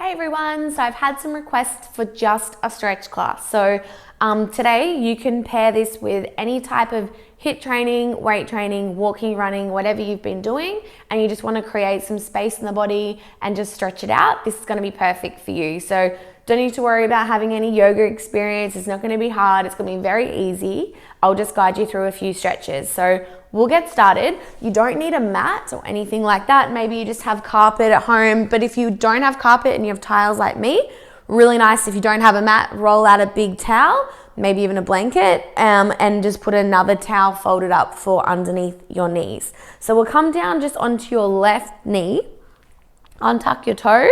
Hey everyone, so I've had some requests for just a stretch class. So today you can pair this with any type of HIIT training, weight training, walking, running, whatever you've been doing, and you just want to create some space in the body and just stretch it out. This is going to be perfect for you. So don't need to worry about having any yoga experience. It's not going to be hard. It's going to be very easy. I'll just guide you through a few stretches. So we'll get started. You don't need a mat or anything like that. Maybe you just have carpet at home. But if you don't have carpet and you have tiles like me, really nice. If you don't have a mat, roll out a big towel, maybe even a blanket, and just put another towel folded up for underneath your knees. So we'll come down just onto your left knee, untuck your toe,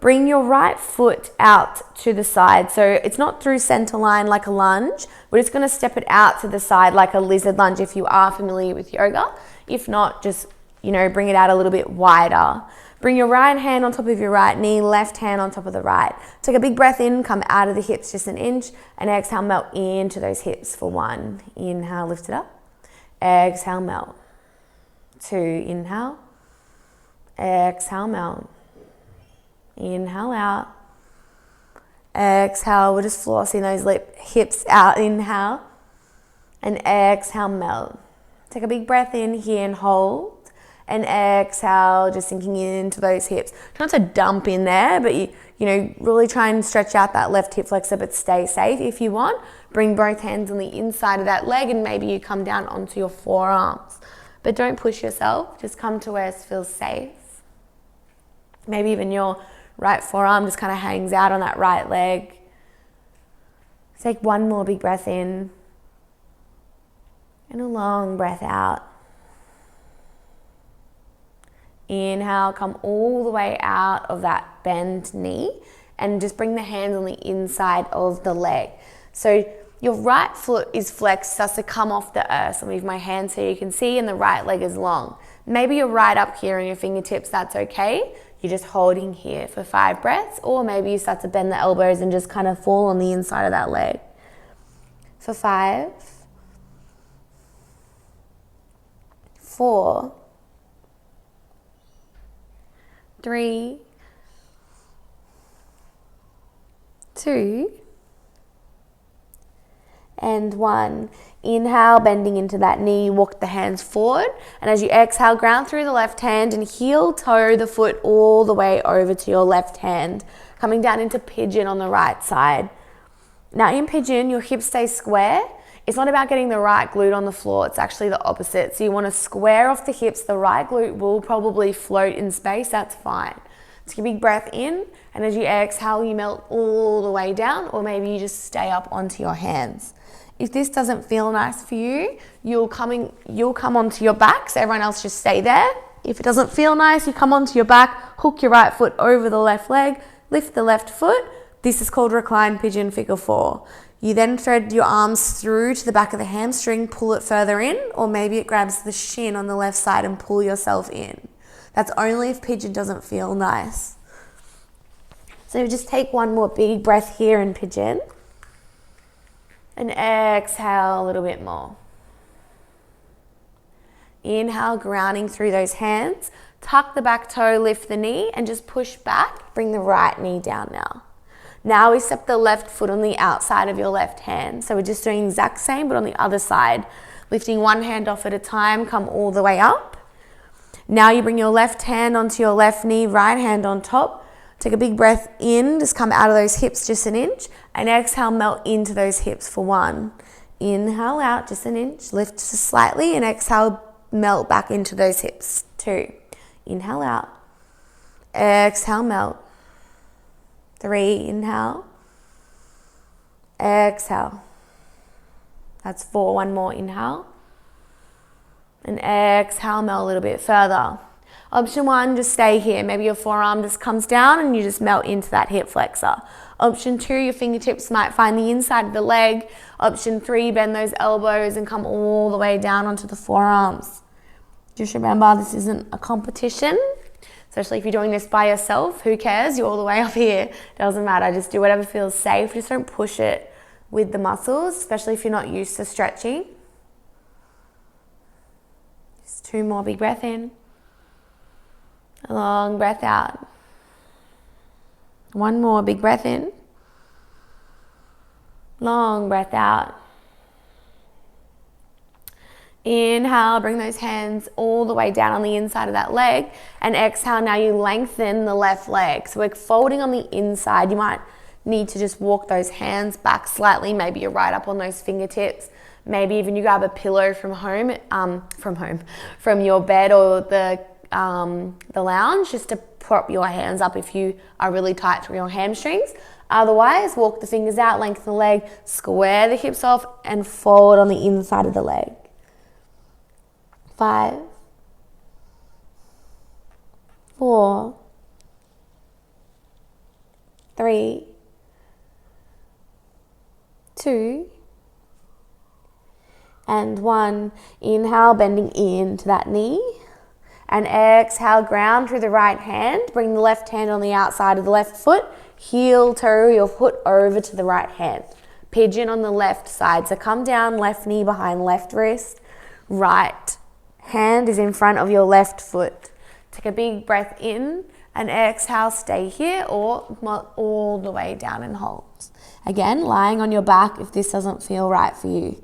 bring your right foot out to the side. So it's not through center line like a lunge. We're just going to step it out to the side like a lizard lunge if you are familiar with yoga. If not, just, bring it out a little bit wider. Bring your right hand on top of your right knee, left hand on top of the right. Take a big breath in, come out of the hips just an inch, and exhale, melt into those hips for 1. Inhale, lift it up. Exhale, melt. 2, inhale. Exhale, melt. Inhale out. Exhale, we're just flossing those hips out. Inhale. And exhale, melt. Take a big breath in here and hold. And exhale, just sinking into those hips. Try not to dump in there, but you really try and stretch out that left hip flexor, but stay safe if you want. Bring both hands on the inside of that leg and maybe you come down onto your forearms. But don't push yourself, just come to where it feels safe. Maybe even your right forearm just kind of hangs out on that right leg. Take one more big breath in and a long breath out. Inhale, come all the way out of that bent knee and just bring the hands on the inside of the leg. So your right foot is flexed, starts to come off the earth. So I'll move my hand so you can see, and the right leg is long. Maybe you're right up here on your fingertips, that's okay. You're just holding here for 5 breaths, or maybe you start to bend the elbows and just kind of fall on the inside of that leg. For 5, 4, 3, 2, and 1. Inhale, bending into that knee, walk the hands forward. And as you exhale, ground through the left hand and heel toe the foot all the way over to your left hand, coming down into pigeon on the right side. Now in pigeon, your hips stay square. It's not about getting the right glute on the floor, it's actually the opposite. So you want to square off the hips, the right glute will probably float in space, that's fine. Take a big breath in, and as you exhale, you melt all the way down, or maybe you just stay up onto your hands. If this doesn't feel nice for you, you'll come onto your back, so everyone else just stay there. If it doesn't feel nice, you come onto your back, hook your right foot over the left leg, lift the left foot. This is called reclined pigeon figure 4. You then thread your arms through to the back of the hamstring, pull it further in, or maybe it grabs the shin on the left side and pull yourself in. That's only if pigeon doesn't feel nice. So just take one more big breath here in pigeon. And exhale a little bit more. Inhale, grounding through those hands. Tuck the back toe, lift the knee, and just push back. Bring the right knee down now. Now we step the left foot on the outside of your left hand. So we're just doing the exact same, but on the other side. Lifting one hand off at a time, come all the way up. Now you bring your left hand onto your left knee, right hand on top. Take a big breath in, just come out of those hips just an inch, and exhale, melt into those hips for 1. Inhale out just an inch, lift just slightly, and exhale, melt back into those hips. 2. Inhale out. Exhale, melt. 3, inhale. Exhale. That's 4. One more, inhale. And exhale, melt a little bit further. Option 1, just stay here. Maybe your forearm just comes down and you just melt into that hip flexor. Option 2, your fingertips might find the inside of the leg. Option 3, bend those elbows and come all the way down onto the forearms. Just remember, this isn't a competition. Especially if you're doing this by yourself, who cares? You're all the way up here. Doesn't matter, just do whatever feels safe. Just don't push it with the muscles, especially if you're not used to stretching. Just 2 more, big breath in. A long breath out. One more, big breath in. Long breath out. Inhale, bring those hands all the way down on the inside of that leg. And exhale, now you lengthen the left leg. So we're folding on the inside. You might need to just walk those hands back slightly. Maybe you're right up on those fingertips. Maybe even you grab a pillow from your bed or the lounge, just to prop your hands up if you are really tight through your hamstrings. Otherwise, walk the fingers out, lengthen the leg, square the hips off, and fold on the inside of the leg. 5, 4, 3, 2, and 1. Inhale, bending into that knee. And exhale, ground through the right hand. Bring the left hand on the outside of the left foot. Heel toe your foot over to the right hand. Pigeon on the left side. So come down, left knee behind left wrist. Right hand is in front of your left foot. Take a big breath in and exhale, stay here or all the way down and hold. Again, lying on your back if this doesn't feel right for you.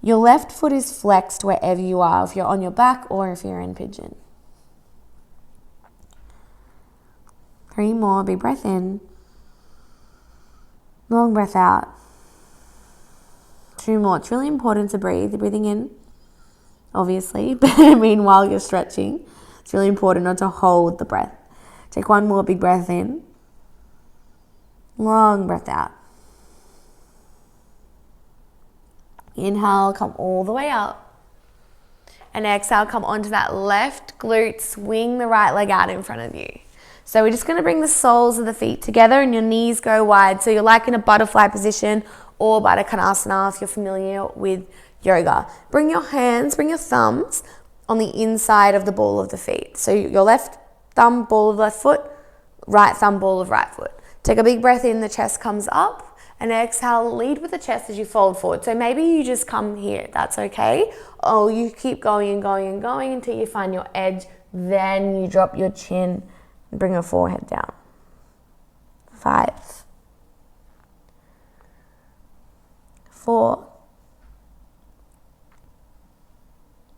Your left foot is flexed wherever you are, if you're on your back or if you're in pigeon. 3 more, big breath in. Long breath out. 2 more. It's really important to breathe. You're breathing in, obviously, but meanwhile you're stretching. It's really important not to hold the breath. Take 1 more big breath in. Long breath out. Inhale, come all the way up. And exhale, come onto that left glute. Swing the right leg out in front of you. So we're just going to bring the soles of the feet together and your knees go wide. So you're like in a butterfly position or Baddha Konasana if you're familiar with yoga. Bring your hands, bring your thumbs on the inside of the ball of the feet. So your left thumb, ball of left foot, right thumb, ball of right foot. Take a big breath in, the chest comes up, and exhale, lead with the chest as you fold forward. So maybe you just come here, that's okay. Or you keep going and going and going until you find your edge, then you drop your chin and bring your forehead down. 5, 4,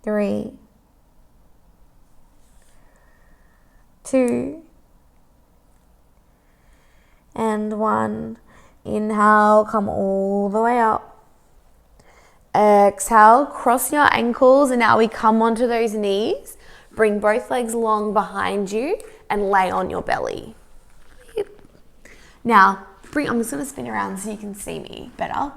3, 2, and 1. Inhale, come all the way up. Exhale, cross your ankles, and now we come onto those knees. Bring both legs long behind you and lay on your belly. Now, I'm just going to spin around so you can see me better.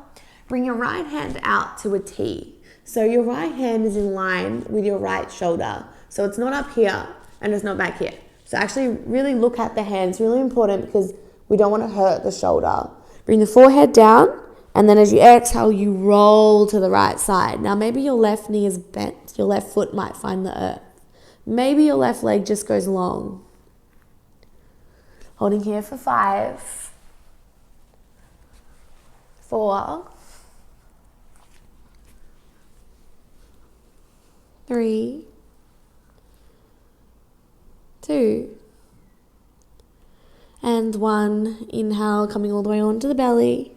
Bring your right hand out to a T. So your right hand is in line with your right shoulder. So it's not up here and it's not back here. So actually really look at the hand. It's really important because we don't want to hurt the shoulder. Bring the forehead down, and then as you exhale, you roll to the right side. Now maybe your left knee is bent. Your left foot might find the earth. Maybe your left leg just goes long. Holding here for 5, 4, 3, 2, and 1. Inhale, coming all the way onto the belly.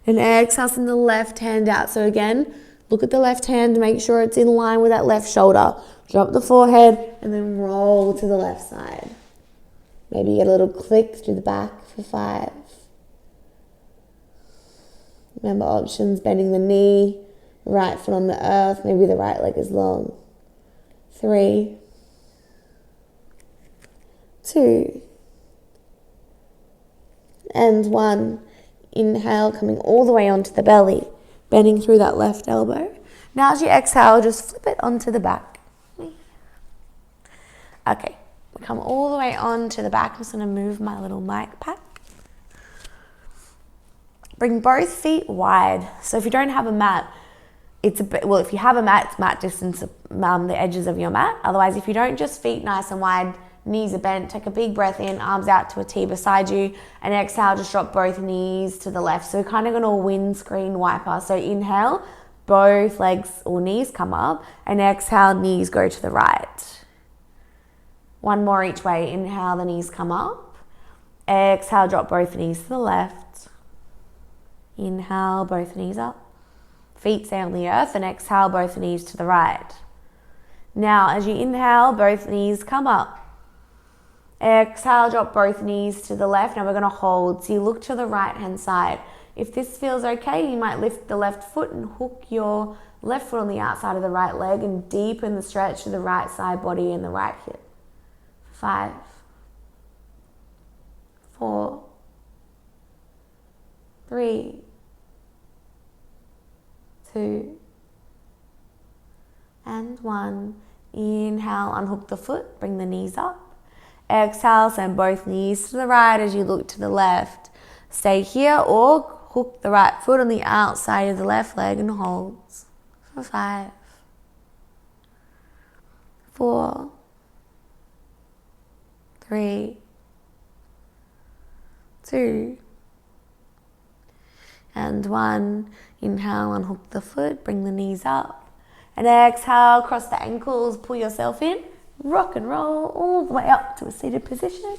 And exhale, send the left hand out. So again, look at the left hand, make sure it's in line with that left shoulder. Drop the forehead and then roll to the left side. Maybe get a little click through the back for 5. Remember options, bending the knee, right foot on the earth, maybe the right leg is long. 3, 2, and 1. Inhale, coming all the way onto the belly, bending through that left elbow. Now as you exhale, just flip it onto the back. Okay, we come all the way onto the back. I'm just going to move my little mic pack. Bring both feet wide. So if you don't have a mat, if you have a mat, it's mat distance, the edges of your mat. Otherwise, if you don't, just feet nice and wide, knees are bent. Take a big breath in, arms out to a T beside you, and exhale, just drop both knees to the left. So we're kind of going to windscreen wiper. So inhale, both legs or knees come up, and exhale, knees go to the right. 1 more each way. Inhale, the knees come up. Exhale, drop both knees to the left. Inhale, both knees up. Feet stay on the earth, and exhale, both knees to the right. Now, as you inhale, both knees come up. Exhale, drop both knees to the left. Now we're going to hold. So you look to the right-hand side. If this feels okay, you might lift the left foot and hook your left foot on the outside of the right leg and deepen the stretch to the right side body and the right hip. 5, 4, 3, 2, and 1. Inhale, unhook the foot, bring the knees up. Exhale, send both knees to the right as you look to the left. Stay here or hook the right foot on the outside of the left leg and holds for 5, 4, 3, 2, and 1. Inhale, unhook the foot, bring the knees up. And exhale, cross the ankles, pull yourself in, rock and roll all the way up to a seated position.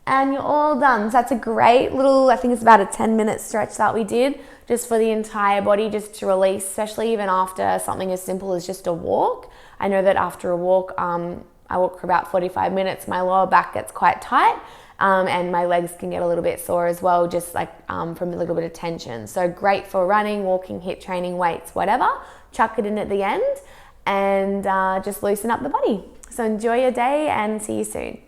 And you're all done. So that's a great little, I think it's about a 10-minute stretch that we did just for the entire body, just to release, especially even after something as simple as just a walk. I know that after a walk, I walk for about 45 minutes, my lower back gets quite tight. And my legs can get a little bit sore as well, just like from a little bit of tension. So great for running, walking, HIIT training, weights, whatever. Chuck it in at the end and just loosen up the body. So enjoy your day and see you soon.